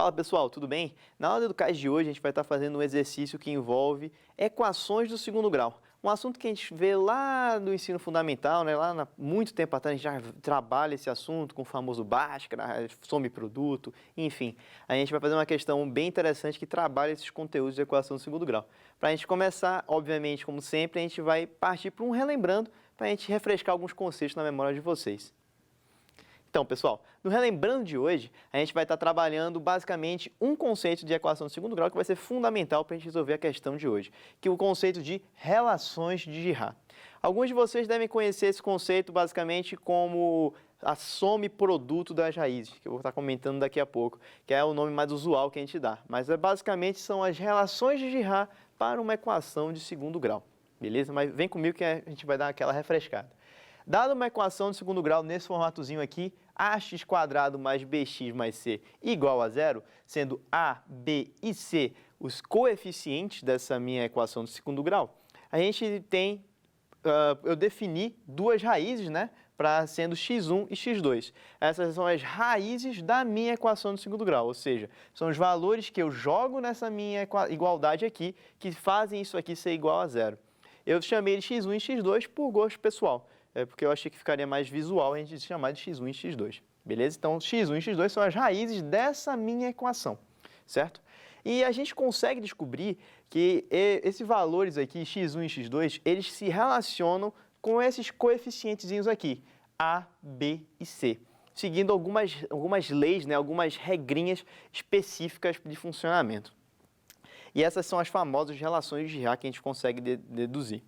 Fala pessoal, tudo bem? Na aula do CAIS de hoje a gente vai estar fazendo um exercício que envolve equações do segundo grau. Um assunto que a gente vê lá no ensino fundamental, né? Muito tempo atrás a gente já trabalha esse assunto com o famoso Bhaskara, soma e produto, enfim. A gente vai fazer uma questão bem interessante que trabalha esses conteúdos de equação do segundo grau. Para a gente começar, obviamente, como sempre, a gente vai partir para um relembrando, para a gente refrescar alguns conceitos na memória de vocês. Então, pessoal, no Relembrando de hoje, a gente vai estar trabalhando basicamente um conceito de equação de segundo grau que vai ser fundamental para a gente resolver a questão de hoje, que é o conceito de relações de Girard. Alguns de vocês devem conhecer esse conceito basicamente como a soma e produto das raízes, que eu vou estar comentando daqui a pouco, que é o nome mais usual que a gente dá. Mas basicamente são as relações de Girard para uma equação de segundo grau, beleza? Mas vem comigo que a gente vai dar aquela refrescada. Dada uma equação de segundo grau nesse formatozinho aqui, ax² mais bx mais c igual a zero, sendo a, b e c os coeficientes dessa minha equação de segundo grau, a gente tem, eu defini duas raízes, né, sendo x1 e x2. Essas são as raízes da minha equação de segundo grau, ou seja, são os valores que eu jogo nessa minha igualdade aqui, que fazem isso aqui ser igual a zero. Eu chamei de x1 e x2 por gosto pessoal. Porque eu achei que ficaria mais visual a gente chamar de x1 e x2, beleza? Então, x1 e x2 são as raízes dessa minha equação, certo? E a gente consegue descobrir que esses valores aqui, x1 e x2, eles se relacionam com esses coeficientezinhos aqui, a, b e c, seguindo algumas leis, né, algumas regrinhas específicas de funcionamento. E essas são as famosas relações de Girard que a gente consegue deduzir.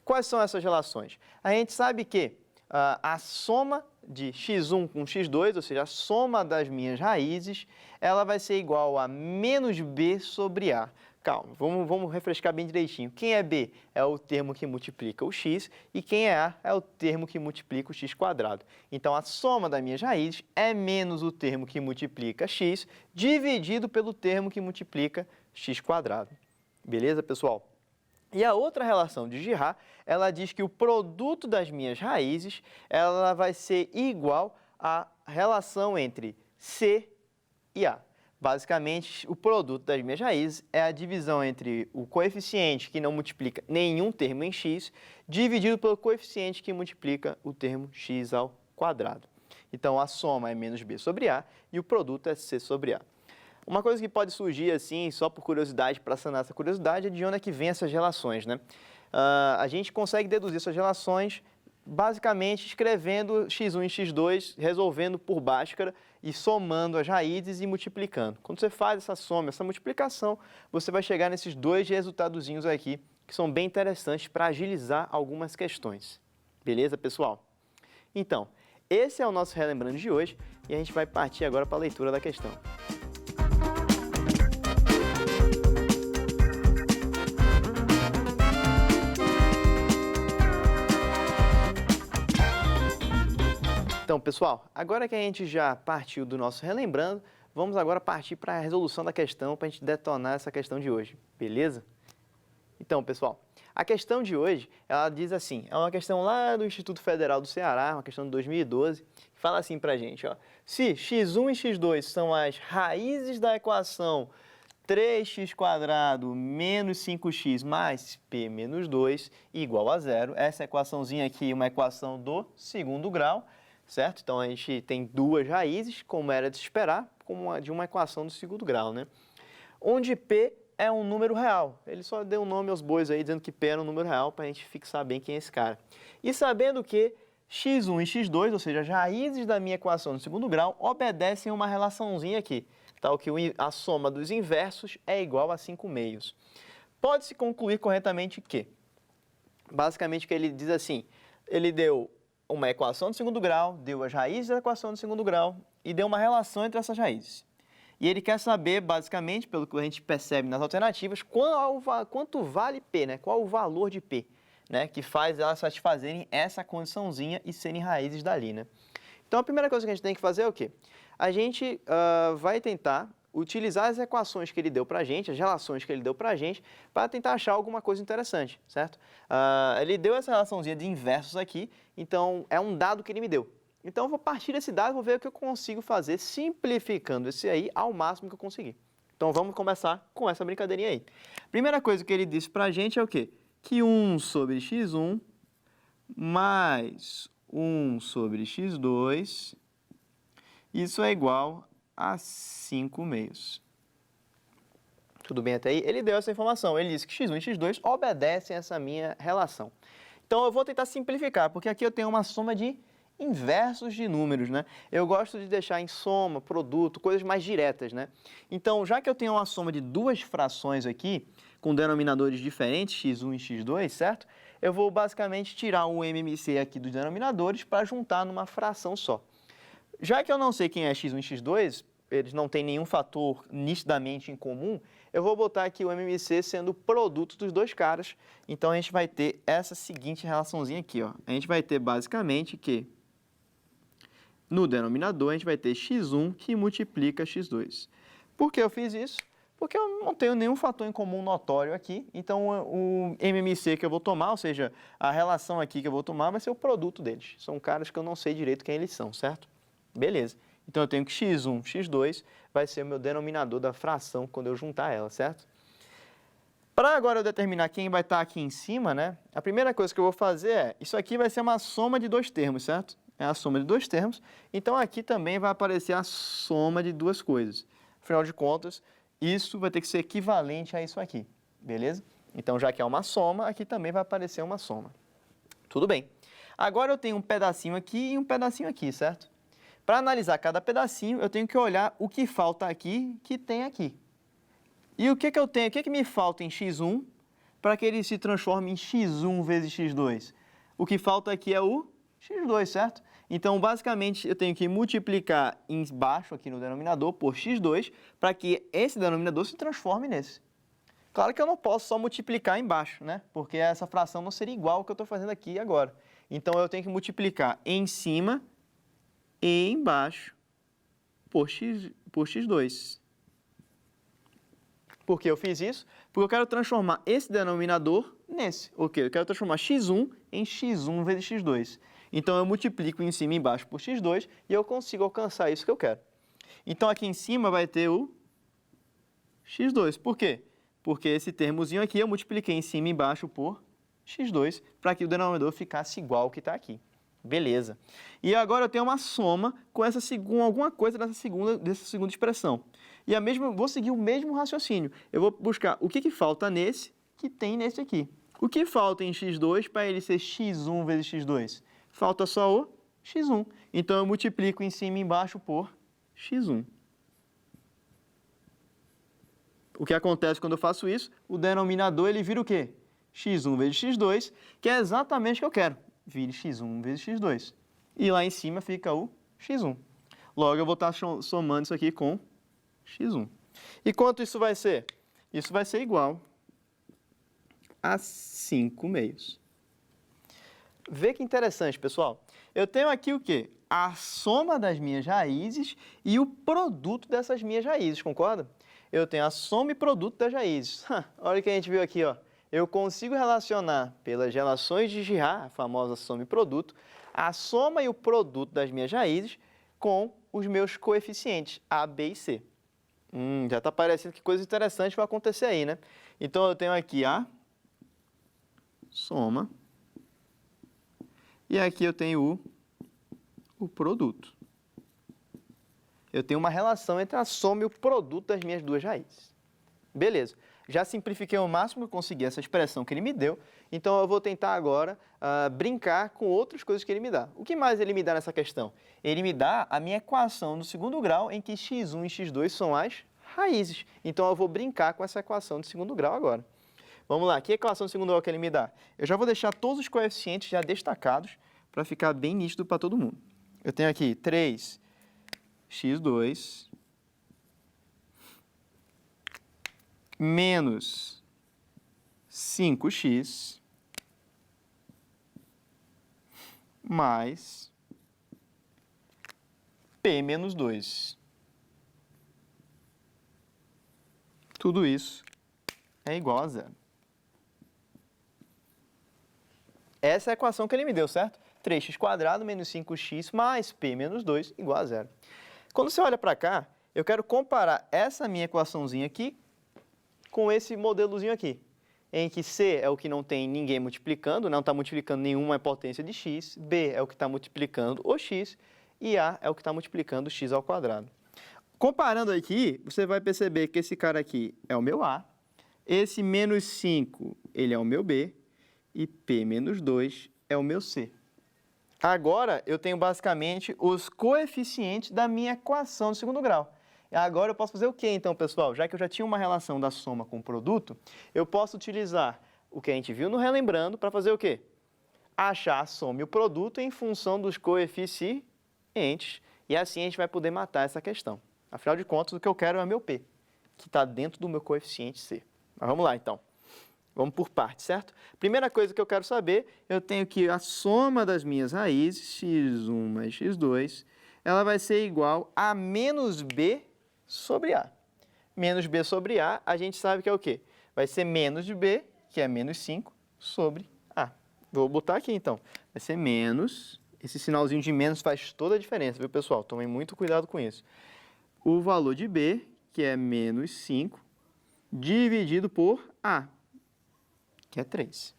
Quais são essas relações? A gente sabe que a soma de x1 com x2, ou seja, a soma das minhas raízes, ela vai ser igual a menos b sobre a. Calma, vamos refrescar bem direitinho. Quem é b? É o termo que multiplica o x, e quem é a? É o termo que multiplica o x². Então, a soma das minhas raízes é menos o termo que multiplica x, dividido pelo termo que multiplica x². Beleza, pessoal? E a outra relação de Girard, ela diz que o produto das minhas raízes, ela vai ser igual à relação entre C e A. Basicamente, o produto das minhas raízes é a divisão entre o coeficiente que não multiplica nenhum termo em x, dividido pelo coeficiente que multiplica o termo x ao quadrado. Então, a soma é menos b sobre a e o produto é c sobre a. Uma coisa que pode surgir assim, só por curiosidade, para sanar essa curiosidade, é de onde é que vem essas relações, né? A gente consegue deduzir essas relações basicamente escrevendo x1 e x2, resolvendo por Bhaskara e somando as raízes e multiplicando. Quando você faz essa soma, essa multiplicação, você vai chegar nesses dois resultadozinhos aqui, que são bem interessantes para agilizar algumas questões. Beleza, pessoal? Então, esse é o nosso Relembrando de hoje e a gente vai partir agora para a leitura da questão. Então, pessoal, agora que a gente já partiu do nosso Relembrando, vamos agora partir para a resolução da questão, para a gente detonar essa questão de hoje, beleza? Então, pessoal, a questão de hoje, ela diz assim, é uma questão lá do Instituto Federal do Ceará, uma questão de 2012, que fala assim para a gente, ó, se x1 e x2 são as raízes da equação 3x² menos 5x mais p menos 2 igual a zero, essa equaçãozinha aqui é uma equação do segundo grau, certo? Então, a gente tem duas raízes, como era de se esperar, como de uma equação do segundo grau, né? Onde P é um número real. Ele só deu um nome aos bois aí, dizendo que P era um número real, para a gente fixar bem quem é esse cara. E sabendo que x1 e x2, ou seja, as raízes da minha equação do segundo grau, obedecem a uma relaçãozinha aqui, tal que a soma dos inversos é igual a 5/2. Pode-se concluir corretamente que, basicamente, o que ele diz assim, ele deu uma equação de segundo grau, deu as raízes da equação de segundo grau e deu uma relação entre essas raízes. E ele quer saber, basicamente, pelo que a gente percebe nas alternativas, quanto vale P, né? Qual o valor de P, né? Que faz elas satisfazerem essa condiçãozinha e serem raízes dali, né? Então, a primeira coisa que a gente tem que fazer é o quê? A gente vai tentar utilizar as equações que ele deu para a gente, as relações que ele deu para a gente, para tentar achar alguma coisa interessante, certo? Ele deu essa relaçãozinha de inversos aqui, então é um dado que ele me deu. Então, eu vou partir desse dado e vou ver o que eu consigo fazer, simplificando esse aí ao máximo que eu conseguir. Então, vamos começar com essa brincadeirinha aí. Primeira coisa que ele disse para a gente é o quê? Que 1 sobre x1 mais 1 sobre x2, isso é igual a 5 meios. Tudo bem até aí? Ele deu essa informação. Ele disse que x1 e x2 obedecem a essa minha relação. Então, eu vou tentar simplificar, porque aqui eu tenho uma soma de inversos de números, né? Eu gosto de deixar em soma, produto, coisas mais diretas, né? Então, já que eu tenho uma soma de duas frações aqui, com denominadores diferentes, x1 e x2, certo? Eu vou basicamente tirar o MMC aqui dos denominadores para juntar numa fração só. Já que eu não sei quem é x1 e x2, eles não têm nenhum fator nitidamente em comum, eu vou botar aqui o MMC sendo o produto dos dois caras. Então, a gente vai ter essa seguinte relaçãozinha aqui, ó. A gente vai ter basicamente que no denominador, a gente vai ter x1 que multiplica x2. Por que eu fiz isso? Porque eu não tenho nenhum fator em comum notório aqui. Então, o MMC que eu vou tomar, ou seja, a relação aqui que eu vou tomar, vai ser o produto deles. São caras que eu não sei direito quem eles são, certo? Beleza. Então, eu tenho que x1, x2 vai ser o meu denominador da fração quando eu juntar ela, certo? Para agora eu determinar quem vai estar aqui em cima, né? A primeira coisa que eu vou fazer é, isso aqui vai ser uma soma de dois termos, certo? É a soma de dois termos. Então, aqui também vai aparecer a soma de duas coisas. Afinal de contas, isso vai ter que ser equivalente a isso aqui, beleza? Então, já que é uma soma, aqui também vai aparecer uma soma. Tudo bem. Agora eu tenho um pedacinho aqui e um pedacinho aqui, certo? Para analisar cada pedacinho, eu tenho que olhar o que falta aqui, que tem aqui. E o que eu tenho, o que me falta em x1 para que ele se transforme em x1 vezes x2? O que falta aqui é o x2, certo? Então, basicamente, eu tenho que multiplicar embaixo, aqui no denominador, por x2, para que esse denominador se transforme nesse. Claro que eu não posso só multiplicar embaixo, né? Porque essa fração não seria igual ao que eu estou fazendo aqui agora. Então, eu tenho que multiplicar em cima e embaixo por x2. Por que eu fiz isso? Porque eu quero transformar esse denominador nesse. Ok, eu quero transformar x1 em x1 vezes x2. Então, eu multiplico em cima e embaixo por x2 e eu consigo alcançar isso que eu quero. Então, aqui em cima vai ter o x2. Por quê? Porque esse termozinho aqui eu multipliquei em cima e embaixo por x2 para que o denominador ficasse igual ao que está aqui. Beleza. E agora eu tenho uma soma com alguma coisa dessa segunda expressão. E vou seguir o mesmo raciocínio. Eu vou buscar o que falta nesse que tem nesse aqui. O que falta em x2 para ele ser x1 vezes x2? Falta só o x1. Então, eu multiplico em cima e embaixo por x1. O que acontece quando eu faço isso? O denominador ele vira o quê? x1 vezes x2, que é exatamente o que eu quero. Vire x1 vezes x2. E lá em cima fica o x1. Logo, eu vou estar somando isso aqui com x1. E quanto isso vai ser? Isso vai ser igual a 5 meios. Vê que interessante, pessoal. Eu tenho aqui o quê? A soma das minhas raízes e o produto dessas minhas raízes, concorda? Eu tenho a soma e produto das raízes. Olha o que a gente viu aqui, ó. Eu consigo relacionar pelas relações de Girard, a famosa soma e produto, a soma e o produto das minhas raízes com os meus coeficientes, A, B e C. Já está parecendo que coisa interessante vai acontecer aí, né? Então, eu tenho aqui a soma e aqui eu tenho o produto. Eu tenho uma relação entre a soma e o produto das minhas duas raízes. Beleza. Já simplifiquei ao máximo que eu consegui essa expressão que ele me deu, então eu vou tentar agora brincar com outras coisas que ele me dá. O que mais ele me dá nessa questão? Ele me dá a minha equação do segundo grau em que x1 e x2 são as raízes. Então eu vou brincar com essa equação de segundo grau agora. Vamos lá, que equação de segundo grau que ele me dá? Eu já vou deixar todos os coeficientes já destacados para ficar bem nítido para todo mundo. Eu tenho aqui 3x2 menos 5x mais p menos 2. Tudo isso é igual a zero. Essa é a equação que ele me deu, certo? 3x² menos 5x mais p menos 2 igual a zero. Quando você olha para cá, eu quero comparar essa minha equaçãozinha aqui com esse modelozinho aqui, em que C é o que não tem ninguém multiplicando, não está multiplicando nenhuma potência de x, B é o que está multiplicando o x, e A é o que está multiplicando o x ao quadrado. Comparando aqui, você vai perceber que esse cara aqui é o meu A, esse menos 5, ele é o meu B, e P menos 2 é o meu C. Agora, eu tenho basicamente os coeficientes da minha equação de segundo grau. Agora eu posso fazer o quê, então, pessoal? Já que eu já tinha uma relação da soma com o produto, eu posso utilizar o que a gente viu no Relembrando para fazer o quê? Achar a soma e o produto em função dos coeficientes, e assim a gente vai poder matar essa questão. Afinal de contas, o que eu quero é o meu P, que está dentro do meu coeficiente C. Mas vamos lá, então. Vamos por partes, certo? Primeira coisa que eu quero saber, eu tenho que a soma das minhas raízes, x1 mais x2, ela vai ser igual a menos b sobre a. Menos b sobre a, a gente sabe que é o quê? Vai ser menos de b, que é menos 5, sobre a. Vou botar aqui, então. Vai ser menos, esse sinalzinho de menos faz toda a diferença, viu, pessoal? Tomem muito cuidado com isso. O valor de b, que é menos 5, dividido por a, que é 3.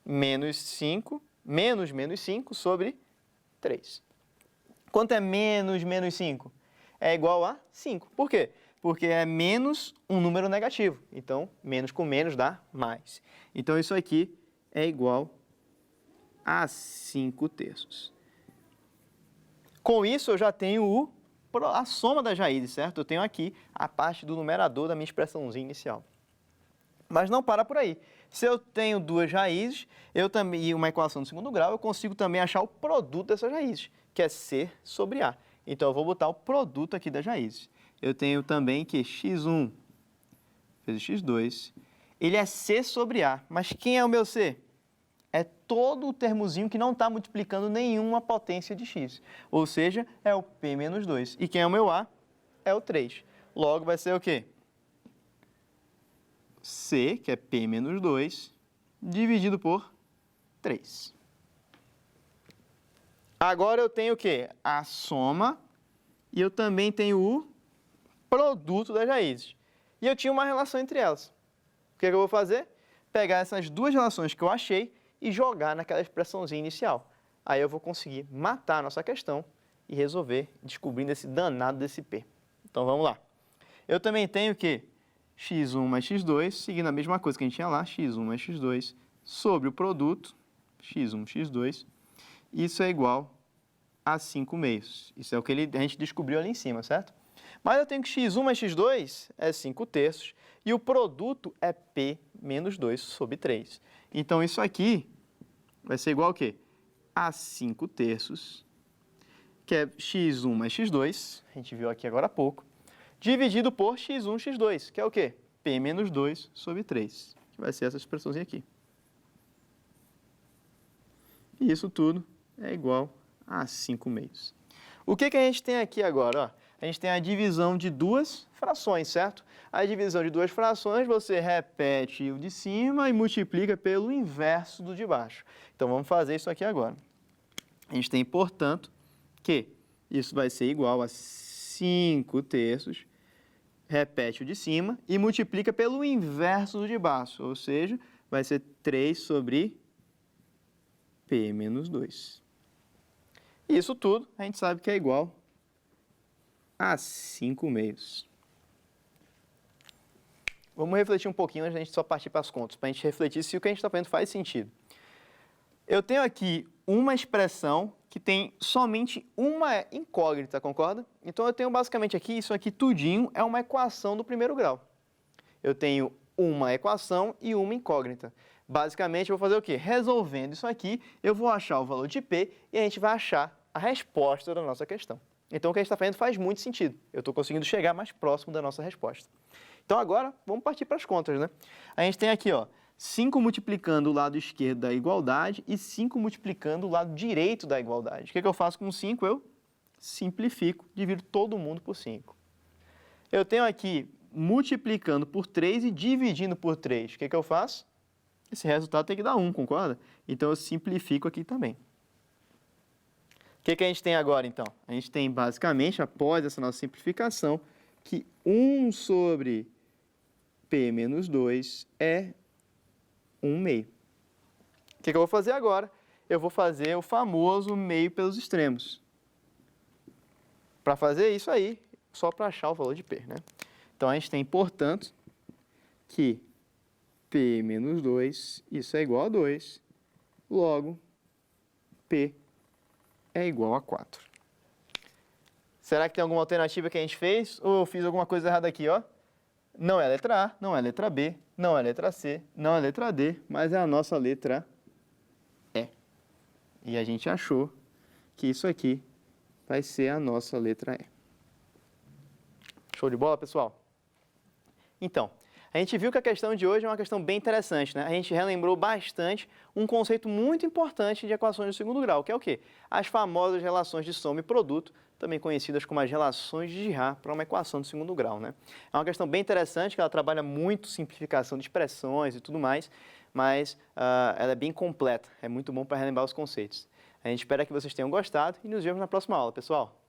Menos 5, menos 5 sobre 3. Quanto é menos 5? É igual a 5. Por quê? Porque é menos um número negativo. Então, menos com menos dá mais. Então, isso aqui é igual a 5/3. Com isso, eu já tenho a soma das raízes, certo? Eu tenho aqui a parte do numerador da minha expressãozinha inicial. Mas não para por aí. Se eu tenho duas raízes e uma equação de segundo grau, eu consigo também achar o produto dessas raízes, que é C sobre A. Então, eu vou botar o produto aqui das raízes. Eu tenho também que x1 vezes x2, ele é C sobre A. Mas quem é o meu C? É todo o termozinho que não está multiplicando nenhuma potência de x. Ou seja, é o P menos 2. E quem é o meu A? É o 3. Logo, vai ser o quê? C, que é P menos 2, dividido por 3. Agora eu tenho o quê? A soma e eu também tenho o produto das raízes. E eu tinha uma relação entre elas. O que eu vou fazer? Pegar essas duas relações que eu achei e jogar naquela expressãozinha inicial. Aí eu vou conseguir matar a nossa questão e resolver descobrindo esse danado desse P. Então vamos lá. Eu também tenho o quê? x1 mais x2, seguindo a mesma coisa que a gente tinha lá, x1 mais x2, sobre o produto, x1, x2, isso é igual a 5/2. Isso é o que a gente descobriu ali em cima, certo? Mas eu tenho que x1 mais x2 é 5/3 e o produto é P menos 2 sobre 3. Então, isso aqui vai ser igual a quê? A 5/3, que é x1 mais x2, a gente viu aqui agora há pouco, dividido por x1, x2, que é o quê? P menos 2 sobre 3, que vai ser essa expressãozinha aqui. E isso tudo é igual a 5/2. O que a gente tem aqui agora? Ó, a gente tem a divisão de duas frações, certo? A divisão de duas frações, você repete o de cima e multiplica pelo inverso do de baixo. Então, vamos fazer isso aqui agora. A gente tem, portanto, que isso vai ser igual a 5/3, repete o de cima e multiplica pelo inverso do de baixo, ou seja, vai ser 3 sobre P menos 2. Isso tudo a gente sabe que é igual a 5/2. Vamos refletir um pouquinho antes da gente só partir para as contas, para a gente refletir se o que a gente está fazendo faz sentido. Eu tenho aqui uma expressão que tem somente uma incógnita, concorda? Então, eu tenho basicamente aqui, isso aqui tudinho é uma equação do primeiro grau. Eu tenho uma equação e uma incógnita. Basicamente, eu vou fazer o quê? Resolvendo isso aqui, eu vou achar o valor de P e a gente vai achar a resposta da nossa questão. Então, o que a gente está fazendo faz muito sentido. Eu estou conseguindo chegar mais próximo da nossa resposta. Então, agora, vamos partir para as contas, né? A gente tem aqui, ó, 5 multiplicando o lado esquerdo da igualdade e 5 multiplicando o lado direito da igualdade. O que eu faço com 5? Eu simplifico, divido todo mundo por 5. Eu tenho aqui multiplicando por 3 e dividindo por 3. O que eu faço? Esse resultado tem que dar 1, concorda? Então, eu simplifico aqui também. que a gente tem agora, então? A gente tem, basicamente, após essa nossa simplificação, que 1 sobre P menos 2 é 1 meio. O que eu vou fazer agora? Eu vou fazer o famoso meio pelos extremos. Para fazer isso aí, só para achar o valor de P, né? Então, a gente tem, portanto, que P menos 2, isso é igual a 2, logo, P é igual a 4. Será que tem alguma alternativa que a gente fez? Ou eu fiz alguma coisa errada aqui, ó? Não é a letra A, não é a letra B, não é a letra C, não é a letra D, mas é a nossa letra E. E a gente achou que isso aqui vai ser a nossa letra E. Show de bola, pessoal? Então, a gente viu que a questão de hoje é uma questão bem interessante, né? A gente relembrou bastante um conceito muito importante de equações de segundo grau, que é o quê? As famosas relações de soma e produto, também conhecidas como as relações de Girard para uma equação de segundo grau, né? É uma questão bem interessante, que ela trabalha muito simplificação de expressões e tudo mais, mas ela é bem completa, é muito bom para relembrar os conceitos. A gente espera que vocês tenham gostado e nos vemos na próxima aula, pessoal!